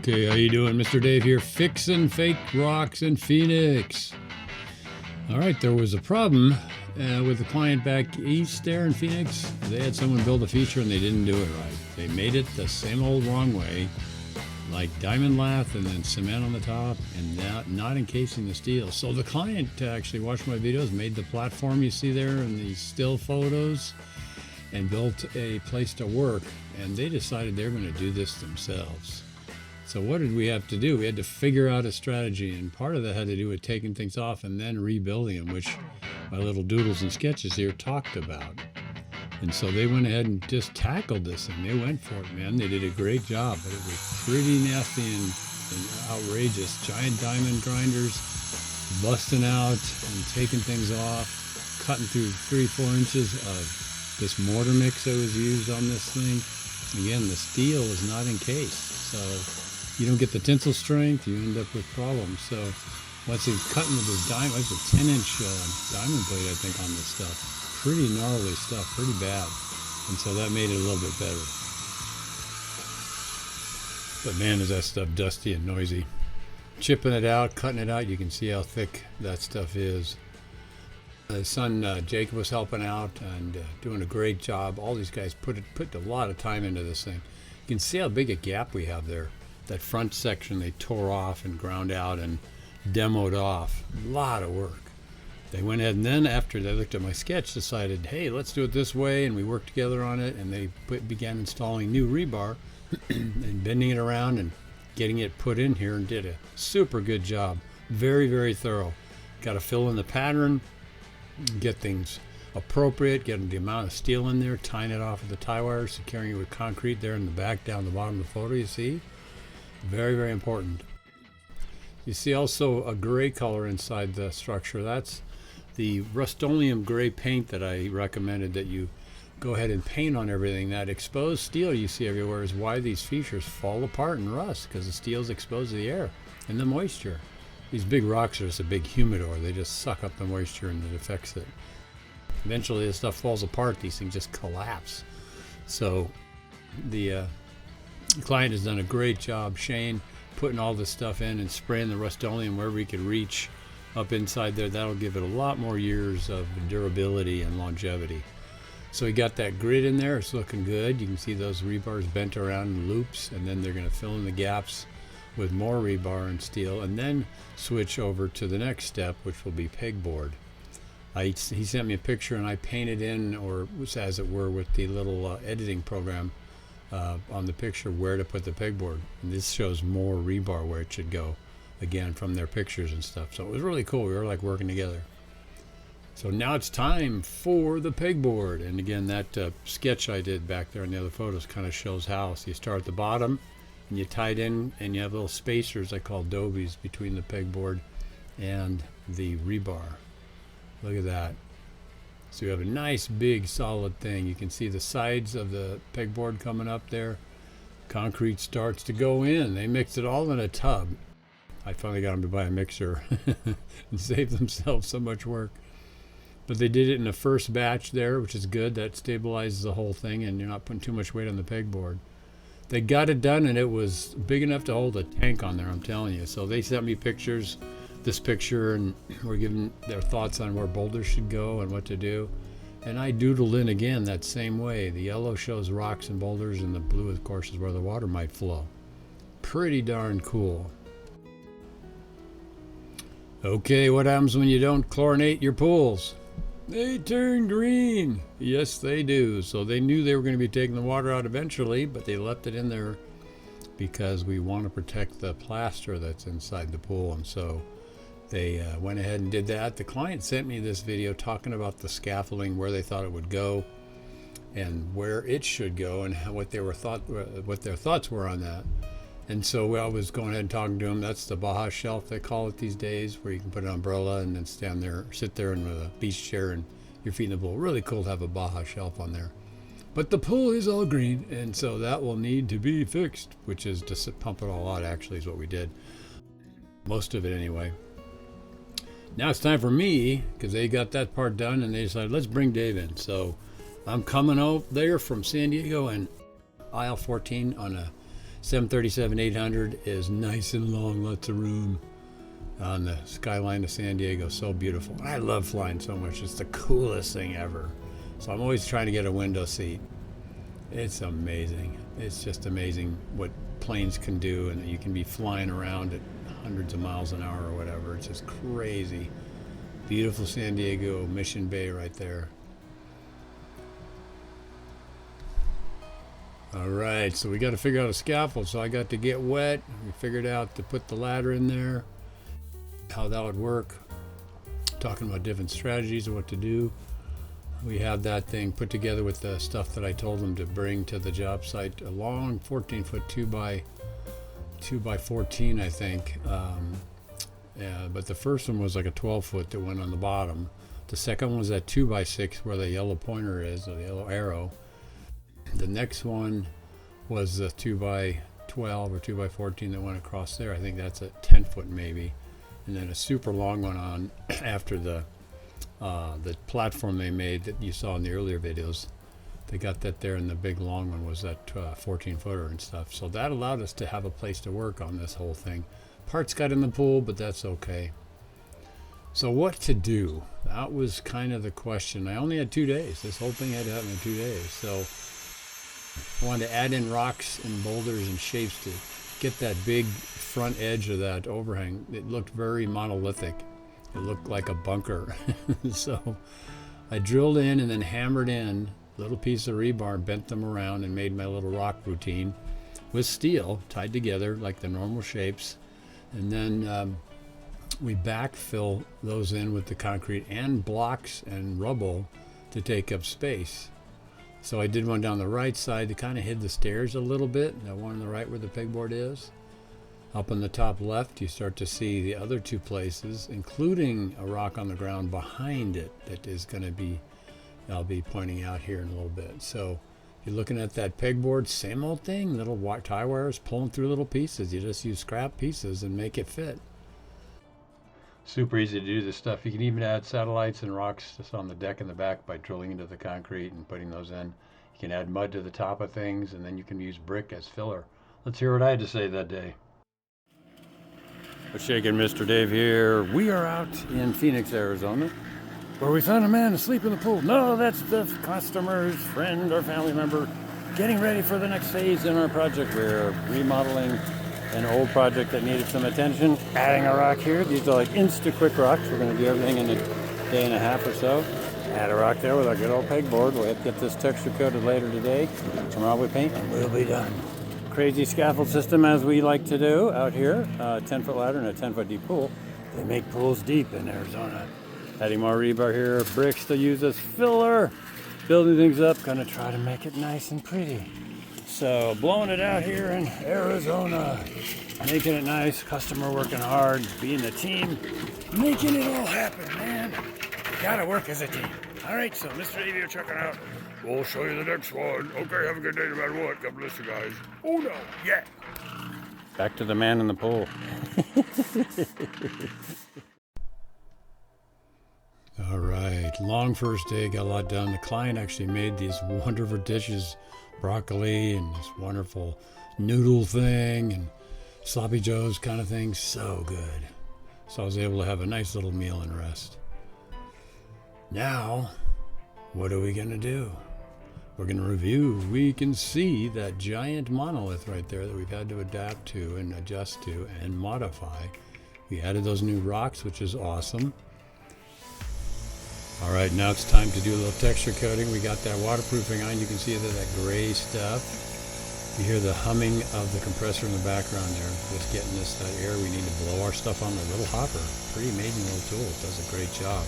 Okay, how you doing? Mr. Dave here, fixing fake rocks in Phoenix. All right, there was a problem with the client back east there in Phoenix. They had someone build a feature and they didn't do it right. They made it the same old wrong way, like diamond lath and then cement on the top and not encasing the steel. So the client actually watched my videos, made the platform you see there in these still photos, and built a place to work, and they decided they're going to do this themselves. So what did we have to do? We had to figure out a strategy, and part of that had to do with taking things off and then rebuilding them, which my little doodles and sketches here talked about. And so they went ahead and just tackled this thing. They went for it, man. They did a great job, but it was pretty nasty and outrageous. Giant diamond grinders busting out and taking things off, cutting through 3-4 inches of this mortar mix that was used on this thing. Again, the steel is not encased, so you don't get the tensile strength. You end up with problems. So once you cut into this diamond, it's a 10-inch diamond plate, I think, on this stuff. Pretty gnarly stuff, pretty bad. And so that made it a little bit better. But man, is that stuff dusty and noisy. Chipping it out, cutting it out, you can see how thick that stuff is. His son Jacob was helping out and doing a great job. All these guys put a lot of time into this thing. You can see how big a gap we have there. That front section they tore off and ground out and demoed off. A lot of work. They went ahead and then after they looked at my sketch decided, hey, let's do it this way, and we worked together on it, and they began installing new rebar and bending it around and getting it put in here, and did a super good job. Very, very thorough. Got to fill in the pattern, get things appropriate, getting the amount of steel in there, tying it off with the tie wire, securing it with concrete there in the back down the bottom of the photo, you see. Very, very important. You see also a gray color inside the structure. That's the Rust-Oleum gray paint that I recommended that you go ahead and paint on everything. That exposed steel you see everywhere is why these features fall apart and rust, because the steel is exposed to the air and the moisture. These big rocks are just a big humidor. They just suck up the moisture and it affects it. Eventually this stuff falls apart. These things just collapse. So the client has done a great job, Shane, putting all this stuff in and spraying the Rust-Oleum wherever he could reach up inside there. That'll give it a lot more years of durability and longevity. So he got that grid in there. It's looking good. You can see those rebars bent around in loops, and then they're going to fill in the gaps with more rebar and steel, and then switch over to the next step, which will be pegboard. He sent me a picture, and I painted in, or as it were, with the little editing program on the picture where to put the pegboard. And this shows more rebar where it should go, again, from their pictures and stuff. So it was really cool. We were like working together. So now it's time for the pegboard. And again, that sketch I did back there in the other photos kind of shows how. So you start at the bottom, and you tie it in, and you have little spacers I call dobies between the pegboard and the rebar. Look at that. So you have a nice big solid thing. You can see the sides of the pegboard coming up there. Concrete starts to go in. They mix it all in a tub. I finally got them to buy a mixer and save themselves so much work. But they did it in the first batch there, which is good. That stabilizes the whole thing, and you're not putting too much weight on the pegboard. They got it done, and it was big enough to hold a tank on there, I'm telling you. So they sent me pictures, this picture, and were giving their thoughts on where boulders should go and what to do. And I doodled in again that same way. The yellow shows rocks and boulders, and the blue, of course, is where the water might flow. Pretty darn cool. Okay, what happens when you don't chlorinate your pools? They turn green. Yes, they do. So they knew they were going to be taking the water out eventually, but they left it in there because we want to protect the plaster that's inside the pool. And so they went ahead and did that. The client sent me this video talking about the scaffolding, where they thought it would go and where it should go, and what their thoughts were on that. And so I was going ahead and talking to them. That's the Baja shelf, they call it these days, where you can put an umbrella and then stand there, sit there in a beach chair and your feet in the pool. Really cool to have a Baja shelf on there. But the pool is all green, and so that will need to be fixed, which is to pump it all out, actually, is what we did. Most of it anyway. Now it's time for me, because they got that part done, and they decided, let's bring Dave in. So I'm coming out there from San Diego and aisle 14 on a 737-800 is nice and long, lots of room on the skyline of San Diego. So beautiful. I love flying so much. It's the coolest thing ever. So I'm always trying to get a window seat. It's amazing. It's just amazing what planes can do, and you can be flying around at hundreds of miles an hour or whatever. It's just crazy. Beautiful San Diego Mission Bay right there. All right, so we got to figure out a scaffold. So I got to get wet. We figured out to put the ladder in there, how that would work. Talking about different strategies of what to do. We have that thing put together with the stuff that I told them to bring to the job site. A long 14-foot 2x14, I think. But the first one was like a 12-foot that went on the bottom. The second one was that 2x6 where the yellow pointer is, or the yellow arrow. The next one was the 2x12 or 2x14 that went across there. I think that's a 10-foot maybe. And then a super long one on after the platform they made that you saw in the earlier videos. They got that there, and the big long one was that 14-footer and stuff. So that allowed us to have a place to work on this whole thing. Parts got in the pool, but that's okay. So what to do? That was kind of the question. I only had 2 days. This whole thing had to happen in 2 days. So I wanted to add in rocks and boulders and shapes to get that big front edge of that overhang. It looked very monolithic. It looked like a bunker. So I drilled in and then hammered in little piece of rebar, bent them around, and made my little rock routine with steel tied together like the normal shapes. And then we backfill those in with the concrete and blocks and rubble to take up space. So I did one down the right side that kind of hid the stairs a little bit. That one on the right where the pegboard is. Up on the top left, you start to see the other two places, including a rock on the ground behind it that is going to be, I'll be pointing out here in a little bit. So you're looking at that pegboard, same old thing, little tie wires pulling through little pieces. You just use scrap pieces and make it fit. Super easy to do this stuff. You can even add satellites and rocks just on the deck in the back by drilling into the concrete and putting those in. You can add mud to the top of things, and then you can use brick as filler. Let's hear what I had to say that day. What's shaking, Mr. Dave here. We are out in Phoenix, Arizona, where we found a man asleep in the pool. No, that's the customer's friend or family member getting ready for the next phase in our project. We're remodeling an old project that needed some attention. Adding a rock here. These are like insta-quick rocks. We're going to do everything in a day and a half or so. Add a rock there with our good old pegboard. We'll have to get this texture coated later today. Tomorrow we paint and we'll be done. Crazy scaffold system as we like to do out here. 10-foot ladder and a 10-foot deep pool. They make pools deep in Arizona. Adding more rebar here. Bricks to use as filler. Building things up. Gonna try to make it nice and pretty. So blowing it out here in Arizona. Making it nice. Customer working hard. Being a team. Making it all happen, man. You gotta work as a team. All right, so Mr. Dave, you're checking out. We'll show you the next one. Okay, have a good day no matter what. God bless you guys. Oh no, yeah. Back to the man in the pool. All right, long first day, got a lot done. The client actually made these wonderful dishes, broccoli and this wonderful noodle thing and sloppy joes kind of thing. So good. So I was able to have a nice little meal and rest. Now, what are we gonna do? We're going to review. We can see that giant monolith right there that we've had to adapt to and adjust to and modify. We added those new rocks, which is awesome. All right, now it's time to do a little texture coating. We got that waterproofing on. You can see that gray stuff. You hear the humming of the compressor in the background there. Just getting this air. We need to blow our stuff on the little hopper. Pretty amazing little tool. It does a great job.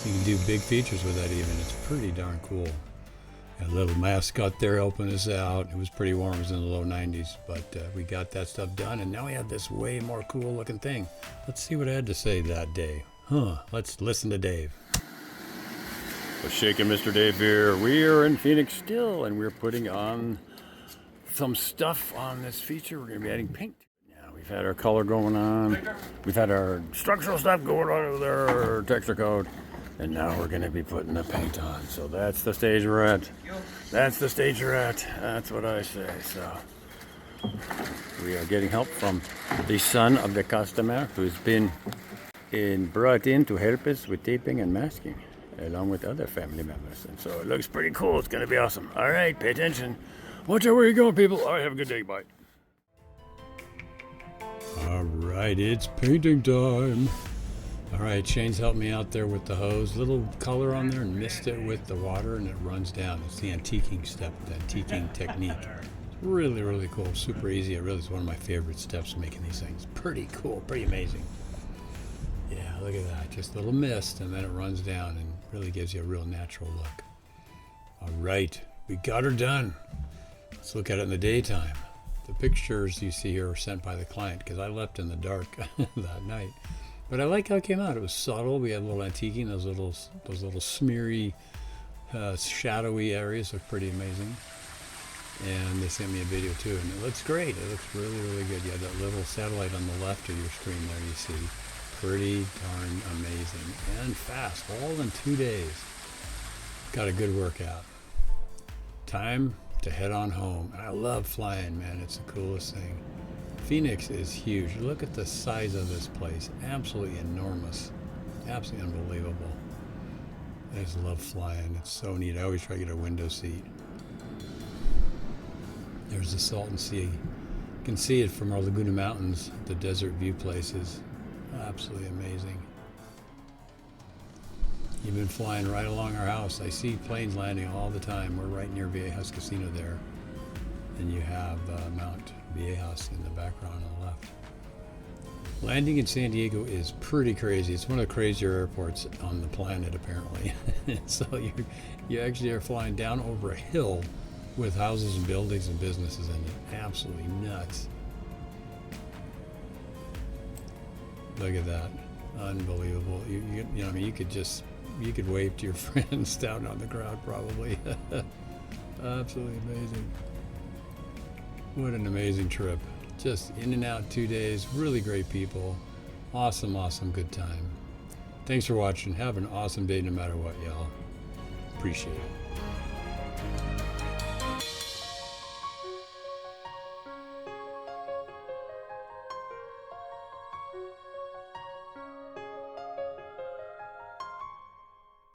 So you can do big features with that even. It's pretty darn cool. A little mascot there helping us out. It was pretty warm. It was in the low 90s, but we got that stuff done, and now we have this way more cool looking thing. Let's see what I had to say that day. Let's listen to Dave. What's shaking, Mr. Dave here. We are in Phoenix still, and we're putting on some stuff on this feature. We're going to be adding paint. Now we've had our color going on. We've had our structural stuff going on over there, our texture coat. And now we're going to be putting the paint on. So that's the stage we're at. That's the stage we're at. That's what I say. So We are getting help from the son of the customer who's been brought in to help us with taping and masking, along with other family members. And so it looks pretty cool. It's going to be awesome. All right, pay attention. Watch out where you're going, people. All right, have a good day. Bye. All right, it's painting time. All right, Shane's helped me out there with the hose. Little color on there and mist it with the water and it runs down. It's the antiquing step, the antiquing technique. It's really, really cool. Super easy. It really is one of my favorite steps making these things. Pretty cool, pretty amazing. Yeah, look at that. Just a little mist and then it runs down and really gives you a real natural look. All right, we got her done. Let's look at it in the daytime. The pictures you see here are sent by the client because I left in the dark that night. But I like how it came out. It was subtle. We had a little antiquing. Those little smeary, shadowy areas look pretty amazing. And they sent me a video too, and it looks great. It looks really, really good. You have that little satellite on the left of your screen there. You see, pretty darn amazing and fast. All in 2 days. Got a good workout. Time to head on home. I love flying, man. It's the coolest thing. Phoenix is huge. Look at the size of this place. Absolutely enormous. Absolutely unbelievable. I just love flying. It's so neat. I always try to get a window seat. There's the Salton Sea. You can see it from our Laguna Mountains, the desert view places. Absolutely amazing. You've been flying right along our house. I see planes landing all the time. We're right near Viejas Casino there. And you have Mount Viejas in the background on the left. Landing in San Diego is pretty crazy. It's one of the crazier airports on the planet, apparently. So you actually are flying down over a hill with houses and buildings and businesses in it. Absolutely nuts. Look at that. Unbelievable. You know, I mean, you could wave to your friends down on the ground probably. Absolutely amazing. What an amazing trip. Just in and out 2 days, really great people. Awesome, awesome good time. Thanks for watching. Have an awesome day no matter what, y'all. Appreciate it.